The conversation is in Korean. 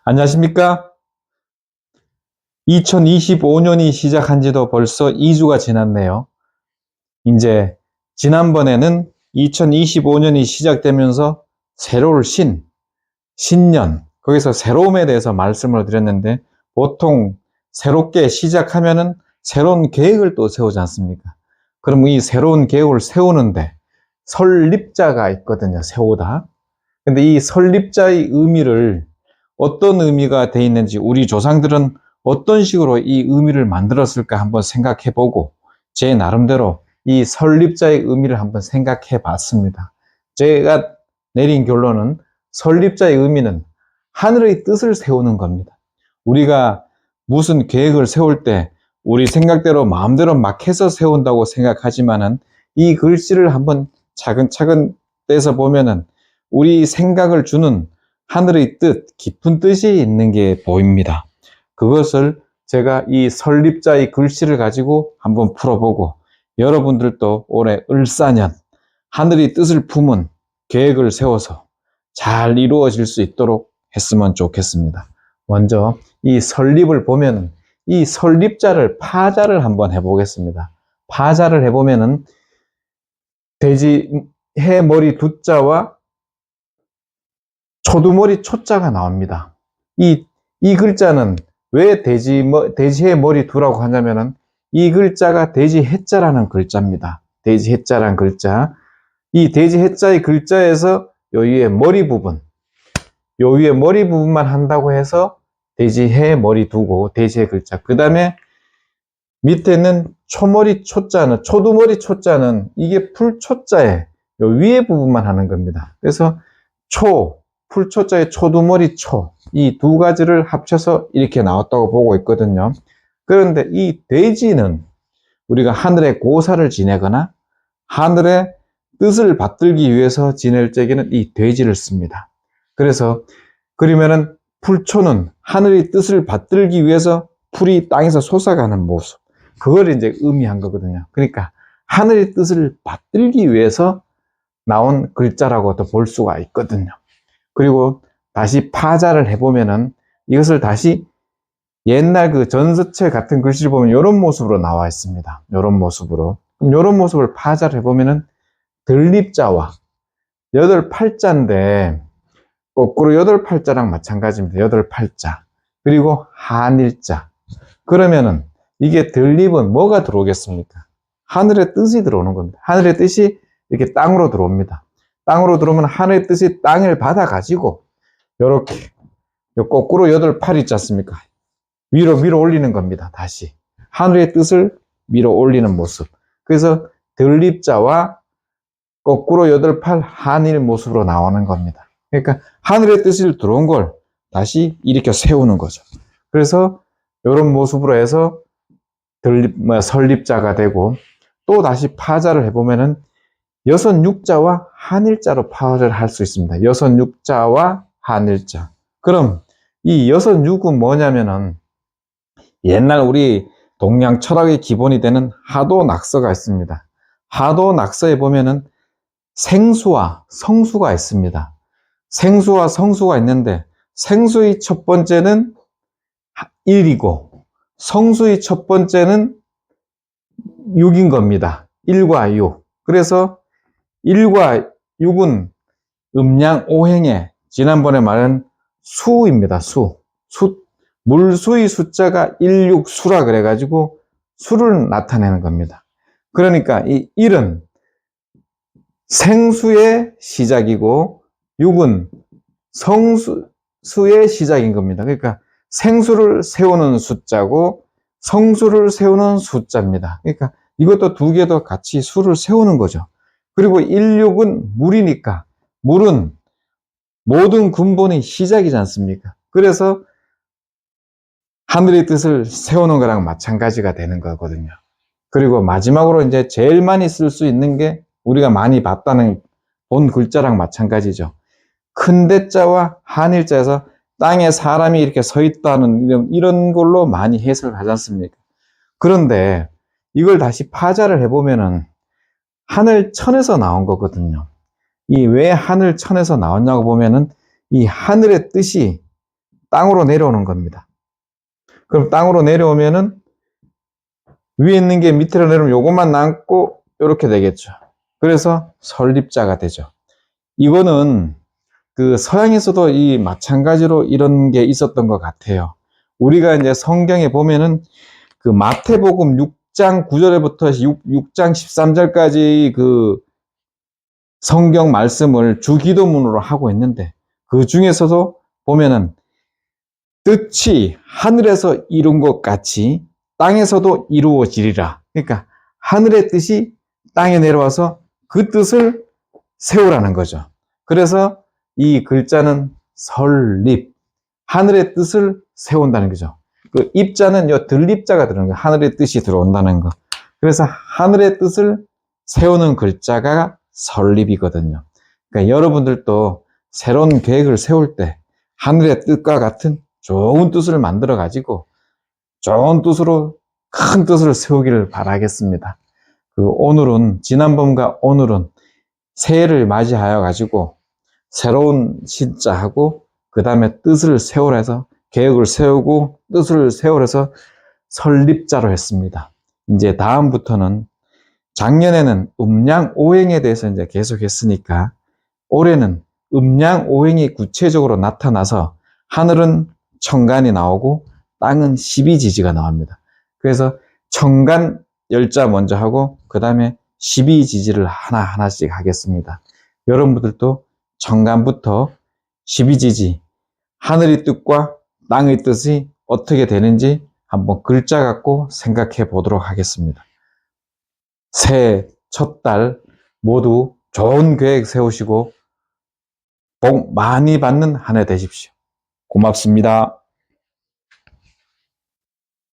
안녕하십니까? 2025년이 시작한 지도 벌써 2주가 지났네요. 이제 지난번에는 2025년이 시작되면서 새로울 신년, 거기서 새로움에 대해서 말씀을 드렸는데 보통 새롭게 시작하면은 새로운 계획을 또 세우지 않습니까? 그럼 이 새로운 계획을 세우는데 설립자가 있거든요, 세우다. 근데 이 설립자의 의미를 어떤 의미가 돼 있는지 우리 조상들은 어떤 식으로 이 의미를 만들었을까 한번 생각해 보고 제 나름대로 이 설립자의 의미를 한번 생각해 봤습니다. 제가 내린 결론은 설립자의 의미는 하늘의 뜻을 세우는 겁니다. 우리가 무슨 계획을 세울 때 우리 생각대로 마음대로 막 해서 세운다고 생각하지만은 이 글씨를 한번 차근차근 떼서 보면은 우리 생각을 주는 하늘의 뜻, 깊은 뜻이 있는 게 보입니다. 그것을 제가 이 설립자의 글씨를 가지고 한번 풀어보고 여러분들도 올해 을사년 하늘의 뜻을 품은 계획을 세워서 잘 이루어질 수 있도록 했으면 좋겠습니다. 먼저 이 설립을 보면 이 설립자를 파자를 한번 해보겠습니다. 파자를 해보면은 돼지 해머리 두자와 초두머리 초자가 나옵니다. 이 글자는 왜 돼지의 머리 두라고 하냐면은 이 글자가 돼지 해자라는 글자입니다. 돼지 해자라는 글자. 이 돼지 해자의 글자에서 요 위에 머리 부분, 요 위에 머리 부분만 한다고 해서 돼지해 머리 두고 돼지의 글자. 그 다음에 밑에는 초머리 초자는, 초두머리 초자는 이게 풀초자에 요 위에 부분만 하는 겁니다. 그래서 풀초자의 초두머리 초, 이 두 가지를 합쳐서 이렇게 나왔다고 보고 있거든요. 그런데 이 돼지는 우리가 하늘의 고사를 지내거나 하늘의 뜻을 받들기 위해서 지낼 적에는 이 돼지를 씁니다. 그래서 그러면은 풀초는 하늘의 뜻을 받들기 위해서 풀이 땅에서 솟아가는 모습, 그걸 이제 의미한 거거든요. 그러니까 하늘의 뜻을 받들기 위해서 나온 글자라고도 볼 수가 있거든요. 그리고 다시 파자를 해보면은 이것을 다시 옛날 그 전서체 같은 글씨를 보면 이런 모습으로 나와 있습니다. 이런 모습으로. 그럼 이런 모습을 파자를 해보면은 들립자와 여덟 팔자인데 거꾸로 여덟 팔자랑 마찬가지입니다. 여덟 팔자. 그리고 한일자. 그러면은 이게 들립은 뭐가 들어오겠습니까? 하늘의 뜻이 들어오는 겁니다. 하늘의 뜻이 이렇게 땅으로 들어옵니다. 땅으로 들어오면 하늘의 뜻이 땅을 받아가지고 이렇게 거꾸로 여덟 팔이 있지 않습니까? 위로 올리는 겁니다. 다시 하늘의 뜻을 위로 올리는 모습. 그래서 들립자와 거꾸로 여덟 팔 한일 모습으로 나오는 겁니다. 그러니까 하늘의 뜻이 들어온 걸 다시 일으켜 세우는 거죠. 그래서 이런 모습으로 해서 설립자가 되고, 또 다시 파자를 해보면은 여섯 육자와 한일자로 파자를 할 수 있습니다. 여섯 육자와 한일자. 그럼 이 여섯 육은 뭐냐면은 옛날 우리 동양 철학의 기본이 되는 하도 낙서가 있습니다. 하도 낙서에 보면은 생수와 성수가 있습니다. 생수와 성수가 있는데 생수의 첫 번째는 1이고 성수의 첫 번째는 6인 겁니다. 1과 6. 그래서 1과 6은 음양오행의 지난번에 말한 수입니다. 물수의 숫자가 16수라 그래가지고 수를 나타내는 겁니다. 그러니까 이 1은 생수의 시작이고 6은 성수의 시작인 겁니다. 그러니까 생수를 세우는 숫자고 성수를 세우는 숫자입니다. 그러니까 이것도 두 개도 같이 수를 세우는 거죠. 그리고 16은 물이니까 물은 모든 근본의 시작이지 않습니까? 그래서 하늘의 뜻을 세우는 거랑 마찬가지가 되는 거거든요. 그리고 마지막으로 이제 제일 많이 쓸 수 있는 게 우리가 많이 봤다는 본 글자랑 마찬가지죠. 큰 대자와 한일자에서 땅에 사람이 이렇게 서 있다는 이런 걸로 많이 해석을 하지 않습니까? 그런데 이걸 다시 파자를 해보면은 하늘천에서 나온 거거든요. 이 왜 하늘천에서 나왔냐고 보면은 이 하늘의 뜻이 땅으로 내려오는 겁니다. 그럼 땅으로 내려오면은 위에 있는 게 밑으로 내려오면 요것만 남고 이렇게 되겠죠. 그래서 설립자가 되죠. 이거는 그 서양에서도 이 마찬가지로 이런 게 있었던 것 같아요. 우리가 이제 성경에 보면은 그 마태복음 6장 9절부터 6장 13절까지 그 성경 말씀을 주기도문으로 하고 있는데 그 중에서도 보면은 뜻이 하늘에서 이룬 것 같이 땅에서도 이루어지리라. 그러니까 하늘의 뜻이 땅에 내려와서 그 뜻을 세우라는 거죠. 그래서 이 글자는 설립, 하늘의 뜻을 세운다는 거죠. 그 입자는 요 들립자가 들어오는 거예요. 하늘의 뜻이 들어온다는 거. 그래서 하늘의 뜻을 세우는 글자가 설립이거든요. 그러니까 여러분들도 새로운 계획을 세울 때 하늘의 뜻과 같은 좋은 뜻을 만들어 가지고 좋은 뜻으로 큰 뜻을 세우기를 바라겠습니다. 지난번과 오늘은 새해를 맞이하여 가지고 새로운 신자하고 그 다음에 뜻을 세우라 해서 계획을 세우고 뜻을 세우라 해서 설립자로 했습니다. 이제 다음부터는 작년에는 음양오행에 대해서 이제 계속 했으니까 올해는 음양오행이 구체적으로 나타나서 하늘은 천간이 나오고 땅은 12지지가 나옵니다. 그래서 천간 열자 먼저 하고 그 다음에 12지지를 하나하나씩 하겠습니다. 여러분들도 천간부터 12지지 하늘의 뜻과 땅의 뜻이 어떻게 되는지 한번 글자 갖고 생각해 보도록 하겠습니다. 새해 첫 달 모두 좋은 계획 세우시고 복 많이 받는 한 해 되십시오. 고맙습니다.